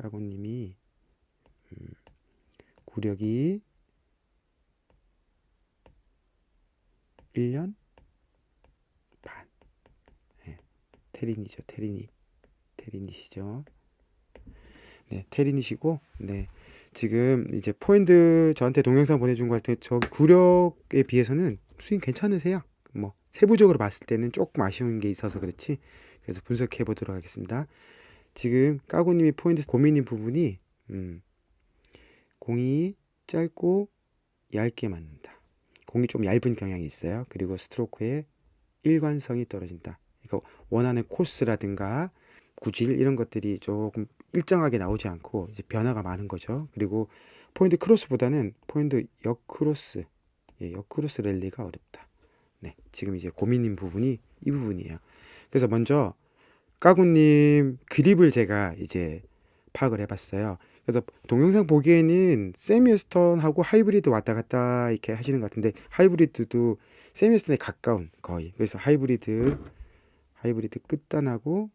까고님이 구력이 1년 반. 네, 테린이죠. 테린이시죠. 네, 테린이시고, 네, 지금 이제 포핸드 저한테 동영상 보내준 거 같은 저 구력에 비해서는 스윙 괜찮으세요. 뭐 세부적으로 봤을 때는 조금 아쉬운 게 있어서 그렇지. 그래서 분석해 보도록 하겠습니다. 지금 까고님이 포인트 고민인 부분이 공이 짧고 얇게 맞는다. 공이 좀 얇은 경향이 있어요. 그리고 스트로크의 일관성이 떨어진다. 이거 원하는 코스라든가 구질 이런 것들이 조금 일정하게 나오지 않고 이제 변화가 많은 거죠. 그리고 포인트 크로스보다는 포인트 역크로스, 역크로스 랠리가 어렵다. 네, 지금 이제 고민인 부분이 이 부분이에요. 그래서 먼저 까구님 그립을 제가 이제 파악을 해봤어요. 그래서 동영상 보기에는 세미웨스턴하고 하이브리드 왔다 갔다 이렇게 하시는 것 같은데 하이브리드도 세미웨스턴에 가까운 거의. 그래서 하이브리드 끝단하고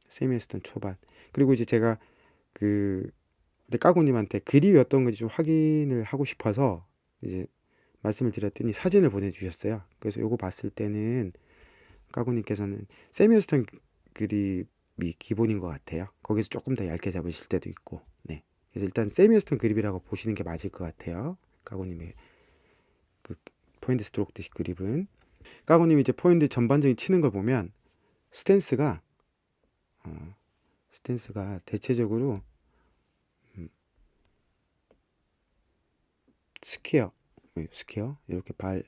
세미웨스턴 초반. 그리고 이제 제가 그 까구님한테 그립이 어떤 건지 좀 확인을 하고 싶어서 이제 말씀을 드렸더니 사진을 보내주셨어요. 그래서 요거 봤을 때는 까구님께서는 세미웨스턴 그립이 기본인 것 같아요. 거기서 조금 더 얇게 잡으실 때도 있고, 네. 그래서 일단 세미웨스턴 그립이라고 보시는 게 맞을 것 같아요. 까구님의 그 포인트 스트로크 디시 그립은 까구님이 이제 포인트 전반적인 치는 걸 보면 스탠스가 대체적으로 스퀘어 이렇게 발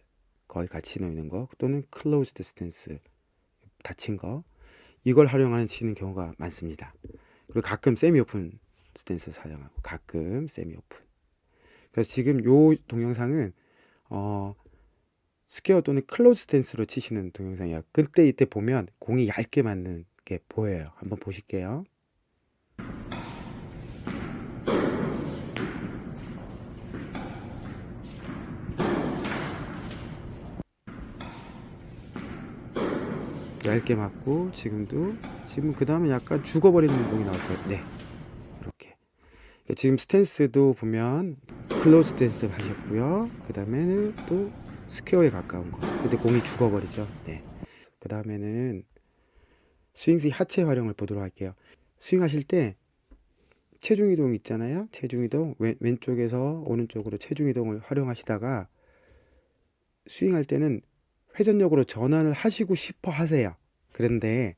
거의 같이 놓이는 거 또는 클로즈드 스탠스 닫힌 거 이걸 활용하는 치는 경우가 많습니다. 그리고 가끔 세미 오픈 스탠스 사용하고 가끔 세미 오픈. 그래서 지금 요 동영상은 스퀘어 또는 클로즈 스탠스로 치시는 동영상이야. 그때 이때 보면 공이 얇게 맞는 게 보여요. 한번 보실게요. 얇게 맞고 지금 그 다음에 약간 죽어버리는 공이 나올 거예요. 네, 이렇게. 지금 스탠스도 보면 클로즈 스탠스 하셨고요. 그 다음에는 또 스퀘어에 가까운 거. 근데 공이 죽어버리죠. 네. 그 다음에는 스윙스 하체 활용을 보도록 할게요. 스윙하실 때 체중 이동 있잖아요. 체중 이동 왼쪽에서 오른쪽으로 체중 이동을 활용하시다가 스윙할 때는 회전력으로 전환을 하시고 싶어 하세요. 그런데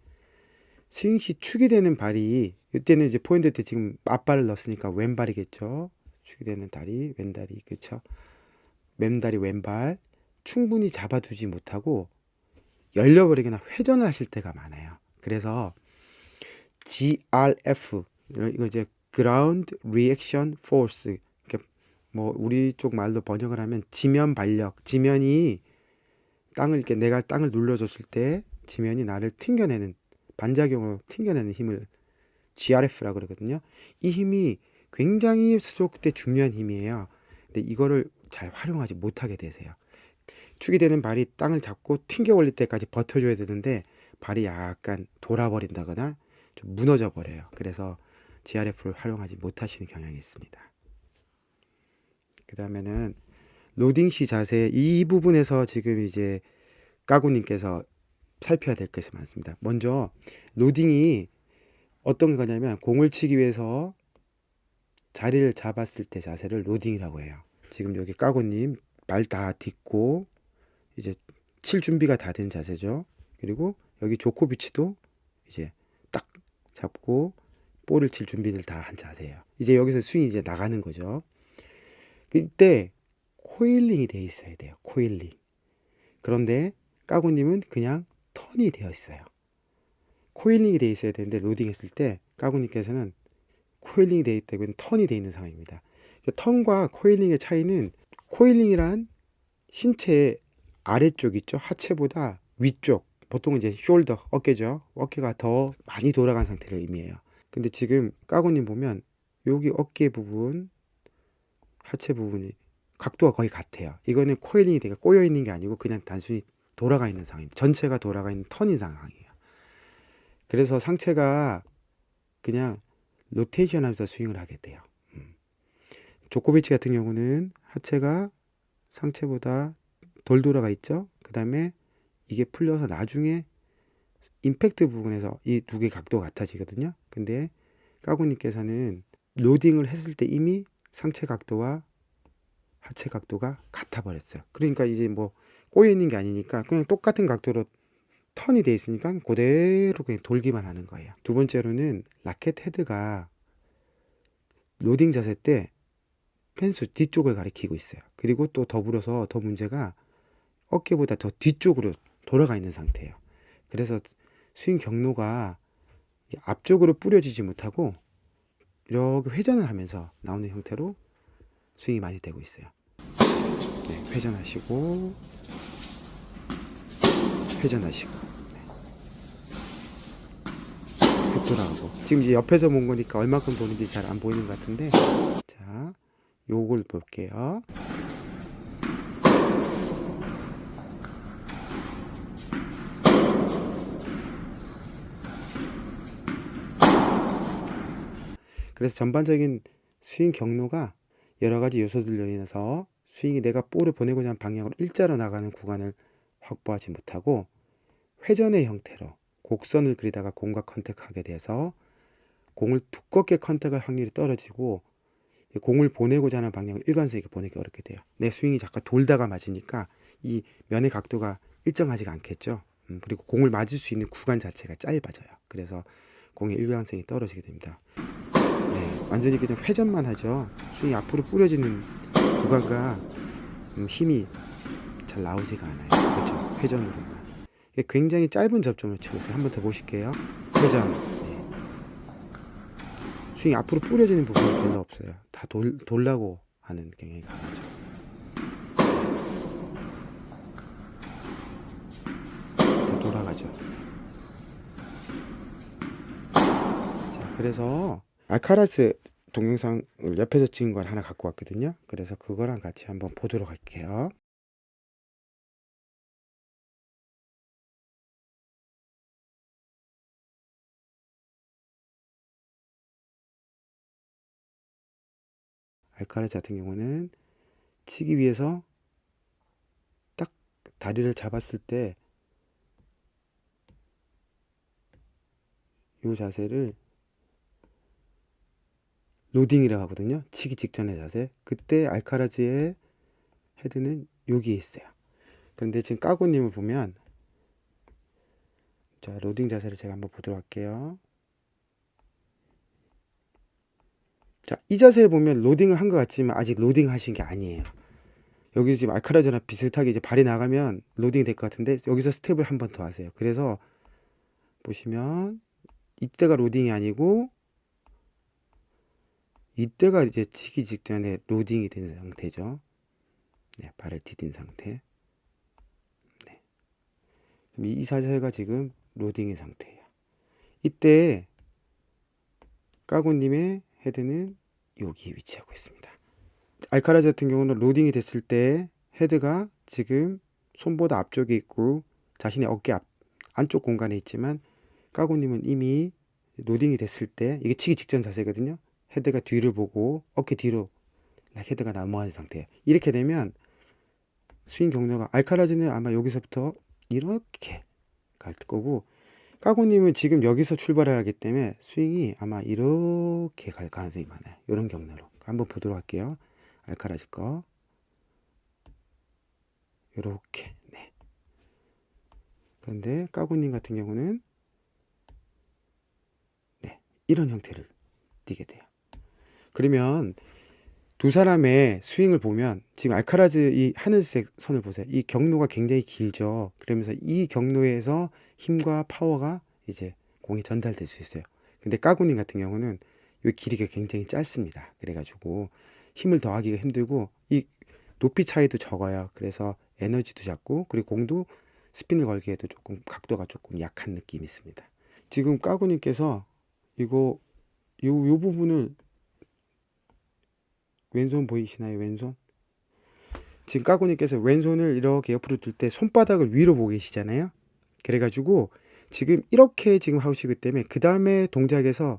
스윙 시 축이 되는 발이 이때는 이제 포인트 때 지금 앞발을 넣었으니까 왼발이겠죠. 축이 되는 다리 왼다리 그렇죠. 맨다리 왼발 충분히 잡아두지 못하고 열려버리거나 회전을 하실 때가 많아요. 그래서 GRF 이거 이제 Ground Reaction Force 뭐 우리 쪽 말로 번역을 하면 지면 발력 지면이 땅을 이렇게 내가 땅을 눌러줬을 때 지면이 나를 튕겨내는 반작용으로 튕겨내는 힘을 GRF라고 그러거든요. 이 힘이 굉장히 스트로크 때 중요한 힘이에요. 근데 이거를 잘 활용하지 못하게 되세요. 축이 되는 발이 땅을 잡고 튕겨 올릴 때까지 버텨줘야 되는데 발이 약간 돌아버린다거나 좀 무너져 버려요. 그래서 GRF를 활용하지 못하시는 경향이 있습니다. 그 다음에는 로딩 시 자세 이 부분에서 지금 이제 까구님께서 살펴야 될 것이 많습니다. 먼저 로딩이 어떤 거냐면 공을 치기 위해서 자리를 잡았을 때 자세를 로딩이라고 해요. 지금 여기 까고님 말 다 딛고 이제 칠 준비가 다 된 자세죠. 그리고 여기 조코비치도 이제 딱 잡고 볼을 칠 준비를 다 한 자세예요. 이제 여기서 스윙이 이제 나가는 거죠. 그때 코일링이 돼 있어야 돼요. 코일링. 그런데 까고님은 그냥 턴이 되어 있어요. 코일링이 돼 있어야 되는데 로딩했을 때 까고님께서는 코일링이 돼 있다고 턴이 돼 있는 상황입니다. 턴과 코일링의 차이는 코일링이란 신체의 아래쪽 있죠. 하체보다 위쪽 보통은 이제 숄더 어깨죠. 어깨가 더 많이 돌아간 상태를 의미해요. 근데 지금 까고님 보면 여기 어깨 부분 하체 부분이 각도가 거의 같아요. 이거는 코일링이 되게 꼬여 있는 게 아니고 그냥 단순히 돌아가 있는 상황입니다. 전체가 돌아가 있는 턴인 상황이에요. 그래서 상체가 그냥 로테이션 하면서 스윙을 하게 돼요. 조코비치 같은 경우는 하체가 상체보다 덜 돌아가 있죠. 그 다음에 이게 풀려서 나중에 임팩트 부분에서 이 두 개 각도가 같아지거든요. 근데 까구님께서는 로딩을 했을 때 이미 상체 각도와 하체 각도가 같아 버렸어요. 그러니까 이제 뭐 꼬여 있는 게 아니니까 그냥 똑같은 각도로 턴이 돼 있으니까 그대로 그냥 돌기만 하는 거예요. 두 번째로는 라켓 헤드가 로딩 자세 때 펜스 뒤쪽을 가리키고 있어요. 그리고 또 더불어서 더 문제가 어깨보다 더 뒤쪽으로 돌아가 있는 상태예요. 그래서 스윙 경로가 앞쪽으로 뿌려지지 못하고 이렇게 회전을 하면서 나오는 형태로 스윙이 많이 되고 있어요. 네, 회전하시고 회전하시고 네. 돌아가고 지금 이제 옆에서 본 거니까 얼마큼 도는지 잘 안 보이는 것 같은데 자 요걸 볼게요. 그래서 전반적인 스윙 경로가 여러 가지 요소들로 인해서 스윙이 내가 볼을 보내고자 하는 방향으로 일자로 나가는 구간을 확보하지 못하고 회전의 형태로 곡선을 그리다가 공과 컨택하게 돼서 공을 두껍게 컨택할 확률이 떨어지고 공을 보내고자 하는 방향을 일관성 있게 보내기 어렵게 돼요. 내 스윙이 잠깐 돌다가 맞으니까 이 면의 각도가 일정하지가 않겠죠. 그리고 공을 맞을 수 있는 구간 자체가 짧아져요. 그래서 공의 일관성이 떨어지게 됩니다. 네, 완전히 그냥 회전만 하죠. 스윙이 앞으로 뿌려지는 구간과 힘이 잘 나오지가 않아요. 그렇죠. 회전으로만. 굉장히 짧은 접점을 치고 있어요. 한번 더 보실게요. 회전. 네. 스윙이 앞으로 뿌려지는 부분이 별로 없어요. 다 돌라고 하는 경향이 강하죠. 다 돌아가죠. 자, 그래서 알카라스 동영상을 옆에서 찍은 걸 하나 갖고 왔거든요. 그래서 그거랑 같이 한번 보도록 할게요. 알카라스 같은 경우는 치기 위해서 딱 다리를 잡았을 때 이 자세를 로딩이라고 하거든요. 치기 직전의 자세. 그때 알카라즈의 헤드는 여기에 있어요. 그런데 지금 까고님을 보면 자 로딩 자세를 제가 한번 보도록 할게요. 자, 이 자세를 보면 로딩을 한 것 같지만 아직 로딩 하신 게 아니에요. 여기 지금 알카라즈랑 비슷하게 이제 발이 나가면 로딩이 될 것 같은데 여기서 스텝을 한 번 더 하세요. 그래서 보시면 이때가 로딩이 아니고 이때가 이제 치기 직전에 로딩이 된 상태죠. 네, 발을 디딘 상태. 네. 그럼 이 자세가 지금 로딩의 상태예요. 이때 까고님의 헤드는 여기 위치하고 있습니다. 알카라즈 같은 경우는 로딩이 됐을 때 헤드가 지금 손보다 앞쪽에 있고 자신의 어깨 안쪽 공간에 있지만 까고님은 이미 로딩이 됐을 때 이게 치기 직전 자세거든요. 헤드가 뒤를 보고 어깨 뒤로 헤드가 넘어가는 상태예요. 이렇게 되면 스윙 경로가 알카라즈는 아마 여기서부터 이렇게 갈 거고 까고님은 지금 여기서 출발을 하기 때문에 스윙이 아마 이렇게 갈 가능성이 많아요. 이런 경로로 한번 보도록 할게요. 알카라즈 거 이렇게. 네. 그런데 까고님 같은 경우는 네, 이런 형태를 띠게 돼요. 그러면 두 사람의 스윙을 보면 지금 알카라즈 이 하늘색 선을 보세요. 이 경로가 굉장히 길죠. 그러면서 이 경로에서 힘과 파워가 이제 공에 전달될 수 있어요. 근데 까구님 같은 경우는 이 길이가 굉장히 짧습니다. 그래가지고 힘을 더하기가 힘들고 이 높이 차이도 적어요. 그래서 에너지도 작고 그리고 공도 스핀을 걸기에도 조금 각도가 조금 약한 느낌이 있습니다. 지금 까구님께서 이거 요 부분을 왼손 보이시나요? 왼손? 지금 까고님께서 왼손을 이렇게 옆으로 들 때 손바닥을 위로 보고 계시잖아요. 그래가지고 지금 이렇게 지금 하시기 때문에 그 다음에 동작에서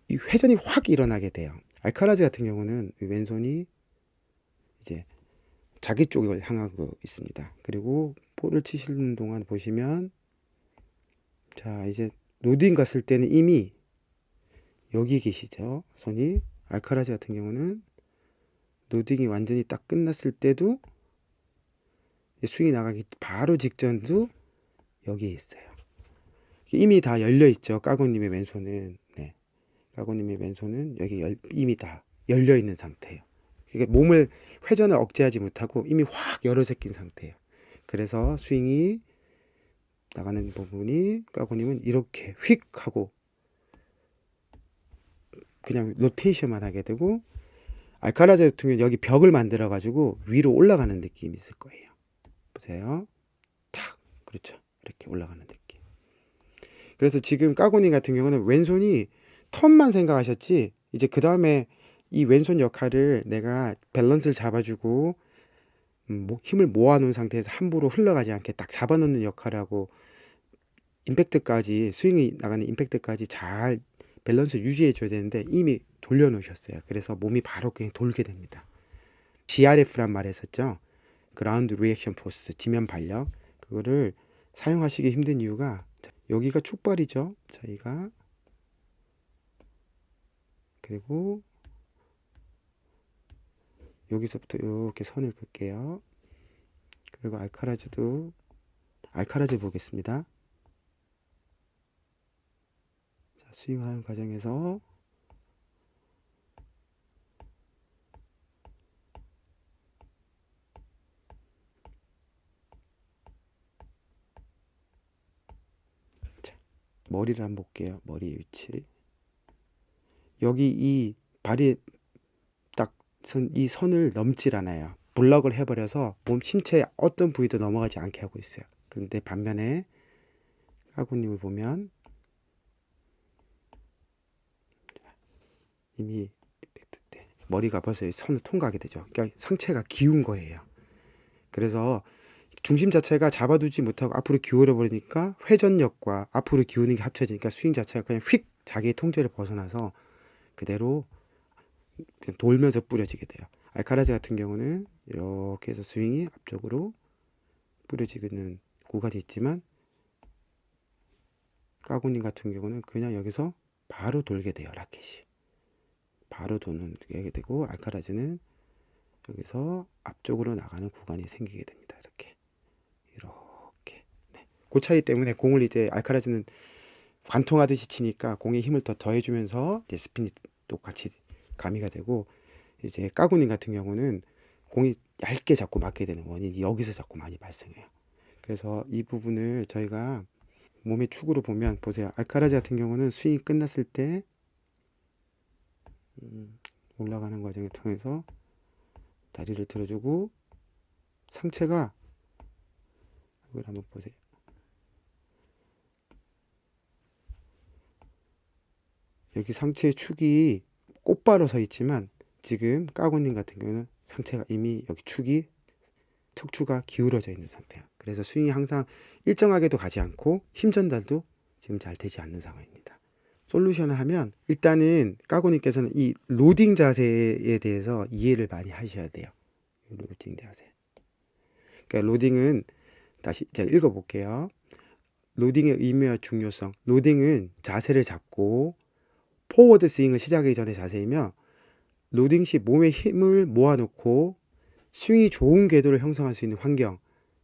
이 회전이 확 일어나게 돼요. 알카라즈 같은 경우는 왼손이 이제 자기 쪽을 향하고 있습니다. 그리고 볼을 치시는 동안 보시면, 자, 이제 로딩 갔을 때는 이미 여기 계시죠. 손이. 알카라즈 같은 경우는 로딩이 완전히 딱 끝났을 때도, 스윙이 나가기 바로 직전도 여기에 있어요. 이미 다 열려 있죠. 까고님의 왼손은. 네. 까고님의 왼손은 여기 이미 다 열려 있는 상태예요. 그러니까 몸을 회전을 억제하지 못하고 이미 확 열어져 낀 상태예요. 그래서 스윙이 나가는 부분이, 까고님은 이렇게 휙 하고 그냥 로테이션만 하게 되고, 알카라즈 같은 경우는 여기 벽을 만들어 가지고 위로 올라가는 느낌이 있을 거예요. 보세요. 탁. 그렇죠. 이렇게 올라가는 느낌. 그래서 지금 까고님 같은 경우는 왼손이 턴만 생각하셨지, 이제 그 다음에 이 왼손 역할을 내가 밸런스를 잡아주고 힘을 모아놓은 상태에서 함부로 흘러가지 않게 딱 잡아놓는 역할하고, 임팩트까지, 스윙이 나가는 임팩트까지 잘 밸런스 유지해 줘야 되는데 이미 돌려놓으셨어요. 그래서 몸이 바로 그냥 돌게 됩니다. GRF란 말 했었죠. 그라운드 리액션 포스, 지면 발력. 그거를 사용하시기 힘든 이유가, 여기가 축발이죠. 저희가. 그리고 여기서부터 이렇게 선을 긋게요. 그리고 알카라즈 보겠습니다. 자, 스윙하는 과정에서 머리를 한번 볼게요. 머리 위치. 여기 이 발이 딱 이 선을 넘질 않아요. 블럭을 해버려서 몸 신체 어떤 부위도 넘어가지 않게 하고 있어요. 그런데 반면에 까고님을 보면 이미 머리가 벌써 선을 통과하게 되죠. 그러니까 상체가 기운 거예요. 그래서 중심 자체가 잡아두지 못하고 앞으로 기울어 버리니까 회전력과 앞으로 기우는 게 합쳐지니까 스윙 자체가 그냥 휙 자기의 통제를 벗어나서 그대로 그냥 돌면서 뿌려지게 돼요. 알카라즈 같은 경우는 이렇게 해서 스윙이 앞쪽으로 뿌려지는 구간이 있지만, 까고님 같은 경우는 그냥 여기서 바로 돌게 돼요. 라켓이 바로 도는 게 되고, 알카라즈는 여기서 앞쪽으로 나가는 구간이 생기게 됩니다. 이렇게. 네. 그 차이 때문에 공을 이제 알카라즈는 관통하듯이 치니까 공에 힘을 더 더해주면서 이제 스핀이 또 같이 가미가 되고, 이제 까고님 같은 경우는 공이 얇게 자꾸 맞게 되는 원인이 여기서 자꾸 많이 발생해요. 그래서 이 부분을 저희가 몸의 축으로 보면, 보세요. 알카라즈 같은 경우는 스윙이 끝났을 때 올라가는 과정을 통해서 다리를 들어주고, 상체가, 이걸 한번 보세요. 여기 상체의 축이 꽃바로 서 있지만, 지금 까고님 같은 경우는 상체가 이미 여기 축이, 척추가 기울어져 있는 상태야. 그래서 스윙이 항상 일정하게도 가지 않고 힘 전달도 지금 잘 되지 않는 상황입니다. 솔루션을 하면, 일단은 까고님께서는 이 로딩 자세에 대해서 이해를 많이 하셔야 돼요. 로딩 자세. 그러니까 로딩은, 다시 제가 읽어볼게요. 로딩의 의미와 중요성. 로딩은 자세를 잡고 포워드 스윙을 시작하기 전의 자세이며, 로딩 시 몸에 힘을 모아놓고 스윙이 좋은 궤도를 형성할 수 있는 환경,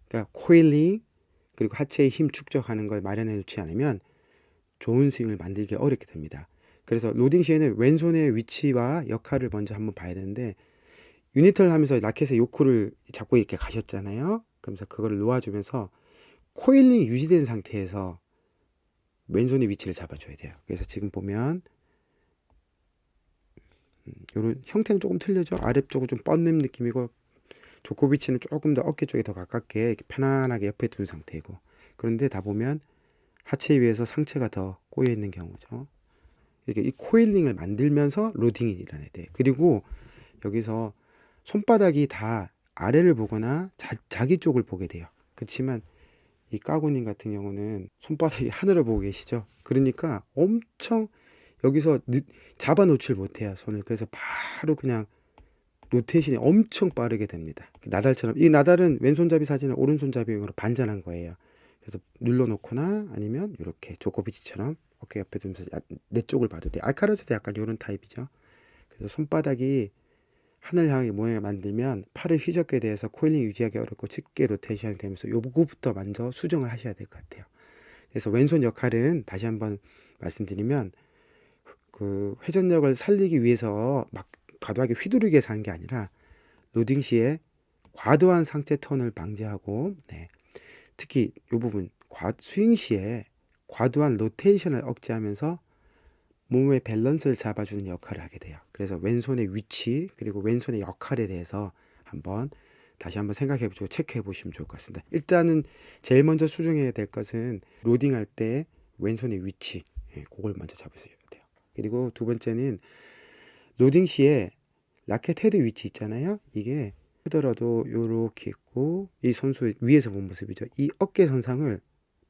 그러니까 코일링, 그리고 하체의 힘 축적하는 걸 마련해 놓지 않으면 좋은 스윙을 만들기 어렵게 됩니다. 그래서 로딩 시에는 왼손의 위치와 역할을 먼저 한번 봐야 되는데, 유니트를 하면서 라켓의 요크를 잡고 이렇게 가셨잖아요. 그러면서 그거를 놓아주면서 코일링이 유지된 상태에서 왼손의 위치를 잡아줘야 돼요. 그래서 지금 보면 이런 형태는 조금 틀려져. 아래쪽은 좀 뻗는 느낌이고, 조코비치는 조금 더 어깨 쪽에 더 가깝게 이렇게 편안하게 옆에 둔 상태이고, 그런데 다 보면 하체 위에서 상체가 더 꼬여 있는 경우죠. 이렇게 이 코일링을 만들면서 로딩이 일어나야 돼. 그리고 여기서 손바닥이 다 아래를 보거나 자기 쪽을 보게 돼요. 그렇지만 이 까고님 같은 경우는 손바닥이 하늘을 보고 계시죠. 그러니까 엄청 여기서 잡아 놓질 못해요, 손을. 그래서 바로 그냥 로테이션이 엄청 빠르게 됩니다. 나달처럼. 이 나달은 왼손잡이 사진을 오른손잡이용으로 반전한 거예요. 그래서 눌러놓거나 아니면 이렇게 조코비치처럼 어깨 옆에 두면서 내 쪽을 봐도 돼. 알카라즈도 약간 이런 타입이죠. 그래서 손바닥이 하늘 향하게 모양을 만들면 팔을 휘젓게 돼서 코일링 유지하기 어렵고 쉽게 로테이션이 되면서 요거부터 먼저 수정을 하셔야 될 것 같아요. 그래서 왼손 역할은 다시 한번 말씀드리면 그 회전력을 살리기 위해서 막 과도하게 휘두르게 해서 하는 게 아니라 로딩 시에 과도한 상체 턴을 방지하고 특히 이 부분 스윙 시에 과도한 로테이션을 억제하면서 몸의 밸런스를 잡아주는 역할을 하게 돼요. 그래서 왼손의 위치 그리고 왼손의 역할에 대해서 다시 한번 생각해 보시고 체크해 보시면 좋을 것 같습니다. 일단은 제일 먼저 수정해야 될 것은 로딩할 때 왼손의 위치, 그걸 먼저 잡으셔야 돼요. 그리고 두 번째는 로딩 시에 라켓 헤드 위치 있잖아요. 이게 하더라도 요렇게 있고 이 선수 위에서 본 모습이죠. 이 어깨 선상을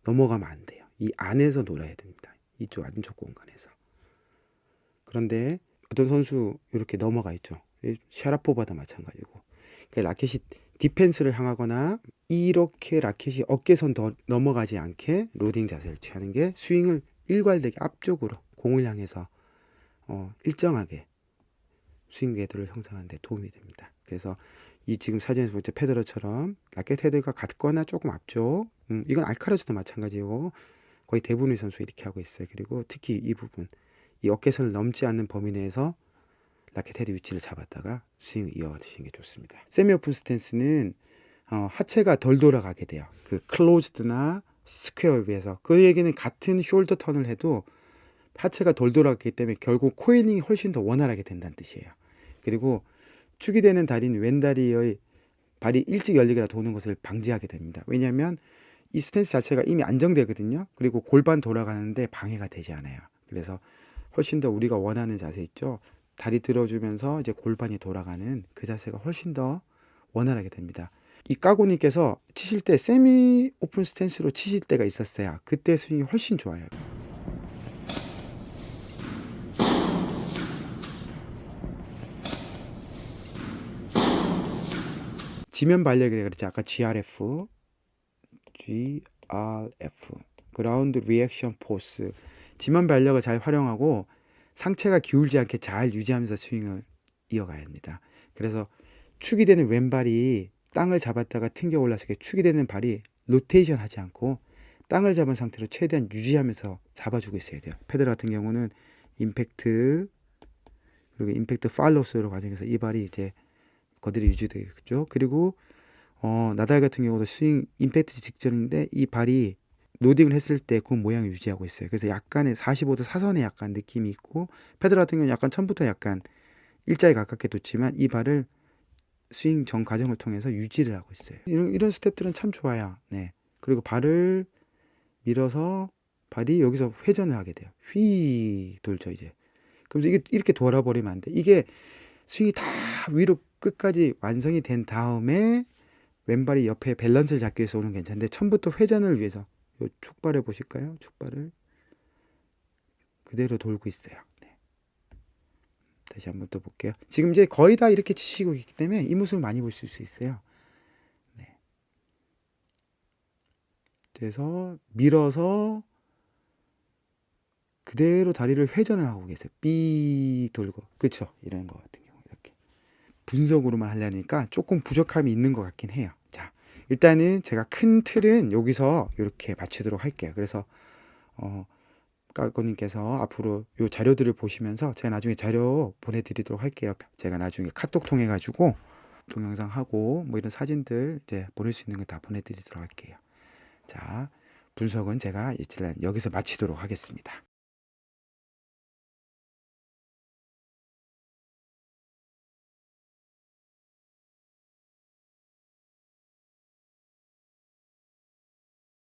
넘어가면 안 돼요. 이 안에서 놀아야 됩니다. 이쪽 안쪽 공간에서. 그런데 어떤 선수 이렇게 넘어가 있죠. 샤라포바도 마찬가지고. 그러니까 라켓이 디펜스를 향하거나 이렇게 라켓이 어깨선 더 넘어가지 않게 로딩 자세를 취하는 게 스윙을 일괄되게 앞쪽으로 공을 향해서 일정하게 스윙 궤도를 형성하는 데 도움이 됩니다. 그래서 이 지금 사진에서 볼 때 페더러처럼 라켓 헤드가 같거나 조금 앞쪽, 이건 알카라즈도 마찬가지고 거의 대부분의 선수 이렇게 하고 있어요. 그리고 특히 이 부분, 이 어깨선을 넘지 않는 범위 내에서 라켓 헤드 위치를 잡았다가 스윙을 이어가시는 게 좋습니다. 세미 오픈 스탠스는 하체가 덜 돌아가게 돼요. 그 클로즈드나 스퀘어에 비해서. 그 얘기는 같은 숄더 턴을 해도 하체가 덜 돌아가기 때문에 결국 코일링이 훨씬 더 원활하게 된다는 뜻이에요. 그리고 축이 되는 다리는 왼다리의 발이 일찍 열리거나 도는 것을 방지하게 됩니다. 왜냐하면 이 스탠스 자체가 이미 안정되거든요. 그리고 골반 돌아가는데 방해가 되지 않아요. 그래서 훨씬 더 우리가 원하는 자세 있죠. 다리 들어주면서 이제 골반이 돌아가는 그 자세가 훨씬 더 원활하게 됩니다. 이 까고님께서 치실 때 세미 오픈 스탠스로 치실 때가 있었어요. 그때 스윙이 훨씬 좋아요. 지면 발력이라 그랬죠. 아까 GRF 그라운드 리액션 포스. 지면 발력을 잘 활용하고 상체가 기울지 않게 잘 유지하면서 스윙을 이어가야 합니다. 그래서 축이 되는 왼발이 땅을 잡았다가 튕겨 올라서 축이 되는 발이 로테이션 하지 않고 땅을 잡은 상태로 최대한 유지하면서 잡아주고 있어야 돼요. 페더러 같은 경우는 임팩트 그리고 임팩트 팔로스로 과정에서 이 발이 이제 그대로 유지되겠죠. 그리고 나달 같은 경우도 스윙 임팩트 직전인데 이 발이 로딩을 했을 때 그 모양을 유지하고 있어요. 그래서 약간의 45도 사선의 약간 느낌이 있고 페더러 같은 경우는 약간 처음부터 약간 일자에 가깝게 뒀지만 이 발을 스윙 전 과정을 통해서 유지를 하고 있어요. 이런 스텝들은 참 좋아요. 네. 그리고 발을 밀어서 발이 여기서 회전을 하게 돼요. 휘 돌죠 이제. 그래서 이게 이렇게 돌아버리면 안 돼. 이게 스윙이 다 위로 끝까지 완성이 된 다음에 왼발이 옆에 밸런스를 잡기 위해서 오는 괜찮은데 처음부터 회전을 위해서 요 축발을 보실까요? 축발을 그대로 돌고 있어요. 네. 다시 한번 또 볼게요. 지금 이제 거의 다 이렇게 치시고 있기 때문에 이 모습을 많이 보실 수 있어요. 네. 그래서 밀어서 그대로 다리를 회전을 하고 계세요. 삐 돌고. 그렇죠? 이런 거 같은 경우 이렇게 분석으로만 하려니까 조금 부족함이 있는 것 같긴 해요. 자, 일단은 제가 큰 틀은 여기서 이렇게 마치도록 할게요. 그래서 까꼬님께서 앞으로 이 자료들을 보시면서 제가 나중에 자료 보내드리도록 할게요. 제가 나중에 카톡 통해 가지고 동영상 하고 뭐 이런 사진들 이제 보낼 수 있는 거 다 보내드리도록 할게요. 자, 분석은 제가 일단 여기서 마치도록 하겠습니다.